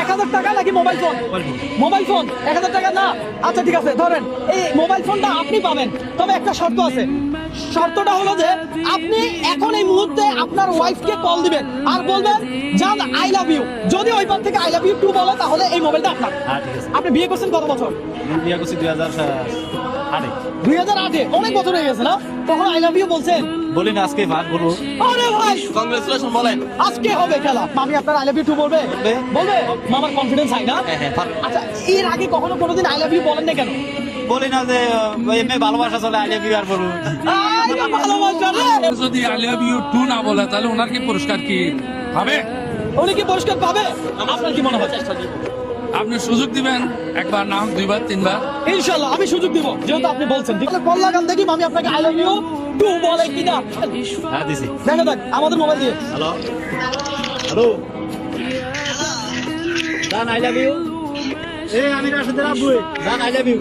1000 টাকা নাকি mobile phone? Mobile phone 1000 টাকা না। আচ্ছা ঠিক আছে, ধরেন এই মোবাইল ফোনটা আপনি পাবেন, তবে একটা শর্ত আছে। শর্তটা হলো যে আপনি এখন এই মুহূর্তে আপনার ওয়াইফকে কল দিবেন আর বলবেন জান আই লাভ ইউ। যদি ওই পার থেকে আই লাভ ইউ টু বলে তাহলে এই মোবাইলটা আপনার। আপনি বিয়ে করছেন কত বছর? বিয়ে করছি 2008-এ। 2008-এ, অনেক বছর হয়ে গেছে না? তখন আই লাভ ইউ বলছেন? বলি না আজকে ভাগ বলবো। আরে ভাই কংগ্রেচুলেশন বলেন। আজকে হবে খেলা। মামি আপনার আই লাভ ইউ টু বলবে? বলবে? মামার কনফিডেন্স হাই না? হ্যাঁ পারবে। আচ্ছা, এর আগে কখনো কোনোদিন আই লাভ ইউ বলেন না কেন? বলি না যে এমনি ভালোবাসা চলে আই লাভ ইউ আর বলবো। আরে ভালোবাসা রে। যদি আই লাভ ইউ টু না বলে তাহলে ওনার কি পুরস্কার কি হবে? উনি কি পুরস্কার পাবে? আপনার কি মনে হয়? আপনি সুযোগ দিবেন একবার, না হোক দুইবার তিনবার। ইনশাআল্লাহ আমি সুযোগ দিব, যেহেতু আপনি বলছেন। তাহলে কল লাগান দেখি মামি আপনাকে আই লাভ ইউ টু বলে কিনা। হ্যাঁ দিছি। দেখা যাক আমাদের মোবাইল দিয়ে। হ্যালো হ্যালো জান আই লাভ ইউ। আমি রাশেদের আব্বু। জান আই লাভ ইউ।